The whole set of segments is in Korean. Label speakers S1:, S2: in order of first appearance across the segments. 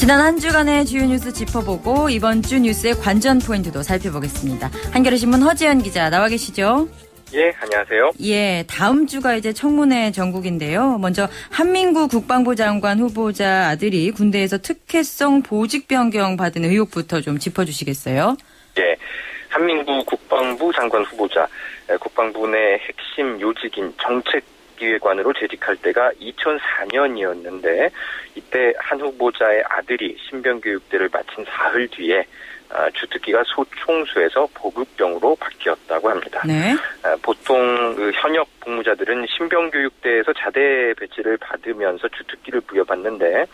S1: 지난 한 주간의 주요 뉴스 짚어보고 이번 주 뉴스의 관전 포인트도 살펴보겠습니다. 한겨레신문 허지연 기자 나와 계시죠?
S2: 예, 안녕하세요.
S1: 예, 다음 주가 이제 청문회 전국인데요. 먼저 한민구 국방부 장관 후보자 아들이 군대에서 특혜성 보직 변경 받은 의혹부터 좀 짚어주시겠어요?
S2: 예, 한민구 국방부 장관 후보자, 국방부 내 핵심 요직인 정책기획관으로 재직할 때가 2004년이었는데 이때 한 후보자의 아들이 신병교육대를 마친 사흘 뒤에 주특기가 소총수에서 보급병으로 바뀌었다고 합니다.
S1: 네.
S2: 보통 현역 복무자들은 신병교육대에서 자대 배치를 받으면서 주특기를 부여받는데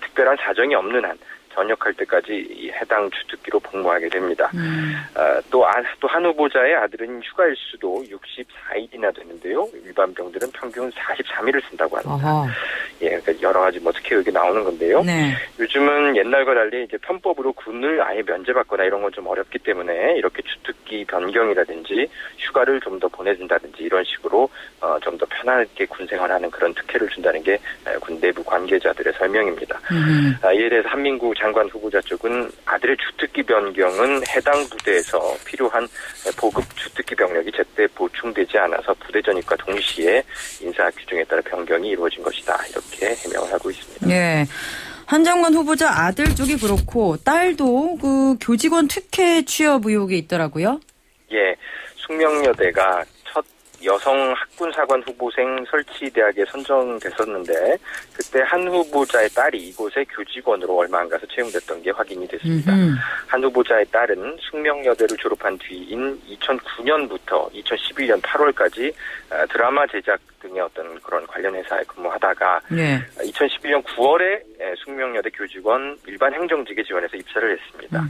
S2: 특별한 사정이 없는 한 전역할 때까지 해당 주특기로 복무하게 됩니다. 또 한 후보자의 아들은 휴가일 수도 64일이나 되는데요. 일반 병들은 평균 43일을 쓴다고 합니다. 예, 그러니까 여러 가지 특혜 의혹이 나오는 건데요.
S1: 네.
S2: 요즘은 옛날과 달리 이제 편법으로 군을 아예 면제받거나 이런 건 좀 어렵기 때문에 이렇게 주특기 변경이라든지 휴가를 좀 더 보내준다든지 이런 식으로 좀 더 편하게 군 생활하는 그런 특혜를 준다는 게 군 내부 관계자들의 설명입니다. 이에 대해서 한민구 장관 후보자 쪽은 아들의 주특기 변경은 해당 부대에서 필요한 보급 주특기 병력이 제때 보충되지 않아서 부대 전입과 동시에 인사 규정에 따라 변경이 이루어진 것이다. 이렇게 해명을 하고 있습니다.
S1: 예. 한 장관 후보자 아들 쪽이 그렇고 딸도 그 교직원 특혜 취업 의혹이 있더라고요.
S2: 예. 숙명여대가 첫 여성 학군사관 후보생 설치대학에 선정됐었는데 그때 한 후보자의 딸이 이곳에 교직원으로 얼마 안 가서 채용됐던 게 확인이 됐습니다. 한 후보자의 딸은 숙명여대를 졸업한 뒤인 2009년부터 2011년 8월까지 드라마 제작 등의 어떤 그런 관련 회사에 근무하다가 2011년 9월에 숙명여대 교직원 일반 행정직에 지원해서 입사를 했습니다.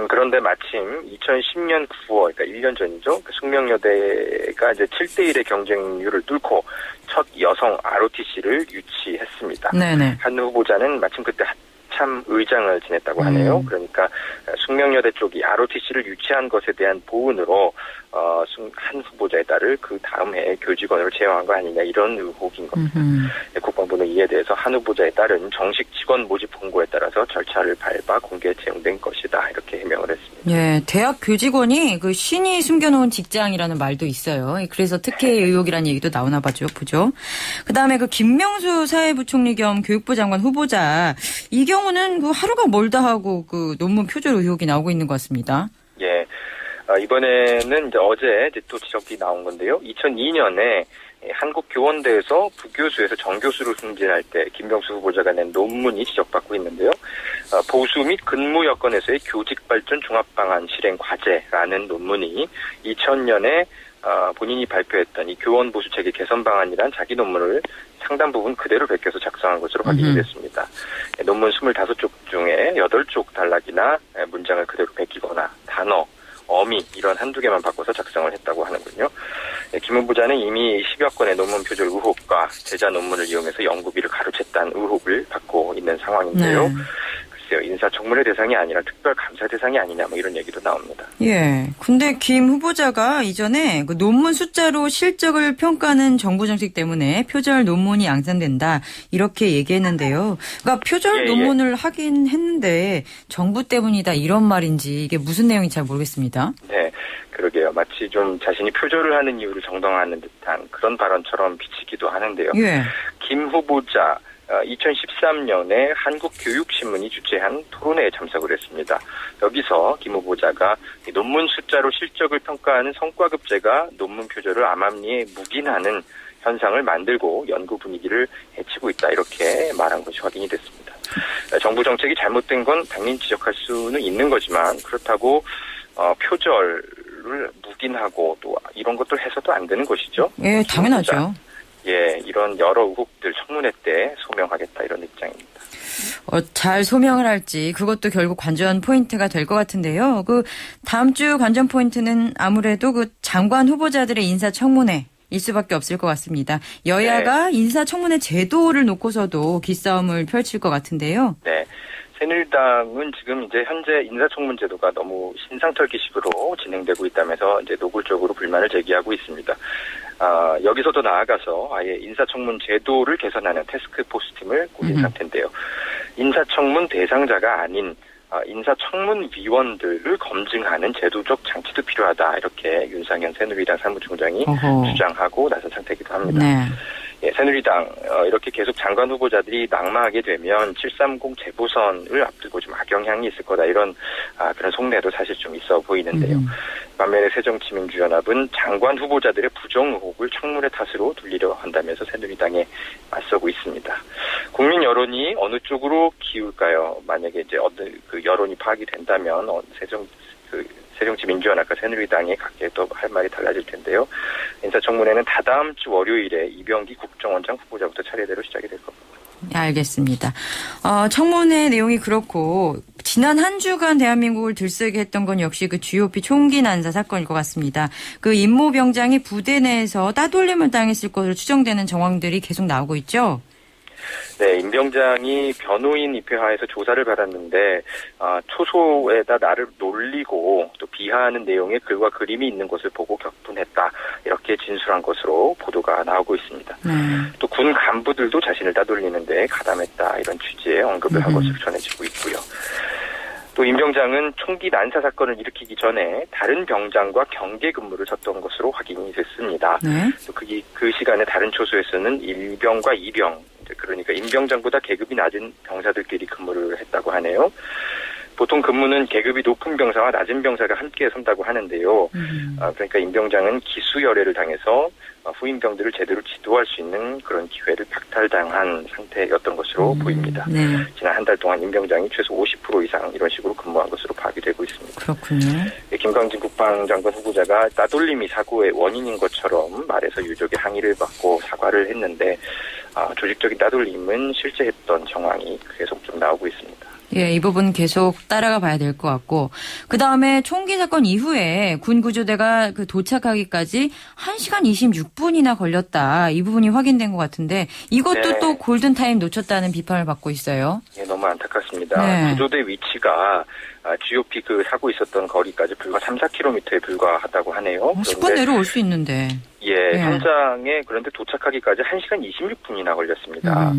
S2: 그런데 마침 2010년 9월, 그러니까 1년 전이죠. 숙명여대가 이제 7대1의 경쟁률을 뚫고 첫 여성 ROTC를 유치했습니다. 네네. 한 후보자는 마침 그때 참 의장을 지냈다고 하네요. 그러니까 숙명여대 쪽이 ROTC를 유치한 것에 대한 보은으로 한 후보자의 딸을 그 다음 해에 교직원으로 채용한 거 아니냐 이런 의혹인 겁니다. 국방부는 이에 대해서 한 후보자의 딸은 정식 직원 모집 공고에 따라서 절차를 밟아 공개 채용된 것이다 이렇게 해명을 했습니다.
S1: 예, 대학 교직원이 그 신이 숨겨놓은 직장이라는 말도 있어요. 그래서 특혜 의혹이라는 얘기도 나오나 보죠. 그다음에 그 김명수 사회부총리 겸 교육부 장관 후보자 이 경우는 그 하루가 멀다 하고 그 논문 표절 의혹이 나오고 있는 것 같습니다.
S2: 예. 이번에는 이제 어제 또 지적이 나온 건데요. 2002년에 한국교원대에서 부교수에서 정교수로 승진할 때 김명수 후보자가 낸 논문이 지적받고 있는데요. 보수 및 근무 여건에서의 교직 발전 종합 방안 실행 과제라는 논문이 2000년에 본인이 발표했던 이 교원 보수 체계 개선 방안이란 자기 논문을 상당 부분 그대로 베껴서 작성한 것으로 확인이 됐습니다. 논문 25쪽 중에 8쪽 단락이나 문장을 그대로 베끼거나 단어, 어미 이런 한두 개만 바꿔서 작성을 했다고 하는군요. 김 후보자는 이미 10여 건의 논문 표절 의혹과 제자 논문을 이용해서 연구비를 가로챘다는 의혹을 받고 있는 상황인데요. 글쎄요, 인사청문회 대상이 아니라 특별 감사 대상이 아니냐 이런 얘기도 나옵니다.
S1: 예. 근데 김 후보자가 이전에 그 논문 숫자로 실적을 평가하는 정부 정책 때문에 표절 논문이 양산된다 이렇게 얘기했는데요. 그러니까 표절 논문을 하긴 했는데 정부 때문이다 이런 말인지 이게 무슨 내용인지 잘 모르겠습니다.
S2: 네. 그러게요. 마치 좀 자신이 표절을 하는 이유를 정당화하는 듯한 그런 발언처럼 비치기도 하는데요.
S1: 예.
S2: 김 후보자 2013년에 한국교육신문이 주최한 토론회에 참석을 했습니다. 여기서 김 후보자가 논문 숫자로 실적을 평가하는 성과급제가 논문 표절을 암암리에 묵인하는 현상을 만들고 연구 분위기를 해치고 있다 이렇게 말한 것이 확인이 됐습니다. 정부 정책이 잘못된 건 당연히 지적할 수는 있는 거지만 그렇다고 표절을 묵인하고 또 이런 것들 해서도 안 되는 것이죠.
S1: 예, 당연하죠.
S2: 예, 이런 여러 의혹들 청문회 때 소명하겠다 이런 입장입니다.
S1: 잘 소명을 할지 그것도 결국 관전 포인트가 될 것 같은데요. 그 다음 주 관전 포인트는 아무래도 그 장관 후보자들의 인사청문회 일 수밖에 없을 것 같습니다. 여야가 인사청문회 제도를 놓고서도 기싸움을 펼칠 것 같은데요.
S2: 네. 새누리당은 지금 이제 현재 인사청문 제도가 너무 신상털기식으로 진행되고 있다면서 이제 노골적으로 불만을 제기하고 있습니다. 여기서도 나아가서 아예 인사청문 제도를 개선하는 태스크포스 팀을 꾸린 상태인데요. 인사청문 대상자가 아닌 인사청문위원들을 검증하는 제도적 장치도 필요하다. 이렇게 윤상현 새누리당 사무총장이 주장하고 나선 상태이기도 합니다.
S1: 네.
S2: 예, 새누리당 이렇게 계속 장관 후보자들이 낙마하게 되면 730 재보선을 앞두고 좀 악영향이 있을 거다. 이런 그런 속내도 사실 좀 있어 보이는데요. 반면에 새정치민주연합은 장관 후보자들의 부정 의혹을 청문회 탓으로 돌리려 한다면서 새누리당에 맞서고 있습니다. 국민 여론이 어느 쪽으로 기울까요? 만약에 이제 그 여론이 파악이 된다면 새정치민주연합과 새누리당이 각계 또 할 말이 달라질 텐데요. 인사청문회는 다다음 주 월요일에 이병기 국정원장 후보자부터 차례대로 시작이 될 겁니다.
S1: 네, 알겠습니다. 청문회 내용이 그렇고 지난 한 주간 대한민국을 들썩이게 했던 건 역시 그 GOP 총기 난사 사건일 것 같습니다. 그 임모 병장이 부대 내에서 따돌림을 당했을 것으로 추정되는 정황들이 계속 나오고 있죠.
S2: 네, 임 병장이 변호인 입회하에서 조사를 받았는데 초소에다 나를 놀리고 또 비하하는 내용의 글과 그림이 있는 것을 보고 격분했다. 이렇게 진술한 것으로 보도가 나오고 있습니다. 또 군 간부들도 자신을 따돌리는데 가담했다. 이런 취지의 언급을 한 것으로 전해지고 있고요. 또 임 병장은 총기 난사 사건을 일으키기 전에 다른 병장과 경계 근무를 쳤던 것으로 확인이 됐습니다. 또 그 시간에 다른 초소에서는 1병과 2병, 그러니까 임 병장보다 계급이 낮은 병사들끼리 근무를 했다고 하네요. 보통 근무는 계급이 높은 병사와 낮은 병사가 함께 선다고 하는데요. 그러니까 임 병장은 기수열애를 당해서 후임병들을 제대로 지도할 수 있는 그런 기회를 박탈당한 상태였던 것으로 보입니다.
S1: 네.
S2: 지난 한 달 동안 임 병장이 최소 50% 이상 이런 식으로 근무한 것으로 파악이 되고 있습니다.
S1: 그렇군요.
S2: 김광진 국방장관 후보자가 따돌림이 사고의 원인인 것처럼 말해서 유족의 항의를 받고 사과를 했는데 조직적인 따돌림은 실제 했던 정황이 계속 좀 나오고 있습니다.
S1: 예, 이 부분 계속 따라가 봐야 될 것 같고, 그 다음에 총기 사건 이후에 군 구조대가 그 도착하기까지 1시간 26분이나 걸렸다. 이 부분이 확인된 것 같은데, 이것도
S2: 네.
S1: 또 골든타임 놓쳤다는 비판을 받고 있어요.
S2: 예, 너무 안타깝습니다.
S1: 네.
S2: 구조대 위치가 GOP 그 사고 있었던 거리까지 불과 3, 4km에 불과하다고 하네요.
S1: 10분 내로 올 수 있는데.
S2: 예,
S1: 네.
S2: 현장에 그런데 도착하기까지 1시간 26분이나 걸렸습니다.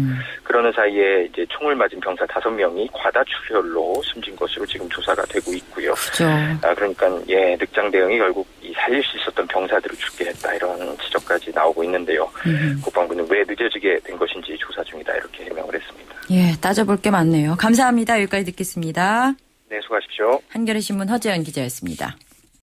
S2: 그러는 사이에 이제 총을 맞은 병사 5명이 과다출혈로 숨진 것으로 지금 조사가 되고 있고요.
S1: 그렇죠.
S2: 그러니까 늑장 대응이 결국 살릴 수 있었던 병사들을 죽게 했다 이런 지적까지 나오고 있는데요. 국방부는 왜 늦어지게 된 것인지 조사 중이다 이렇게 해명을 했습니다.
S1: 예, 따져볼 게 많네요. 감사합니다. 여기까지 듣겠습니다.
S2: 네, 수고하십시오.
S1: 한겨레신문 허재연 기자였습니다.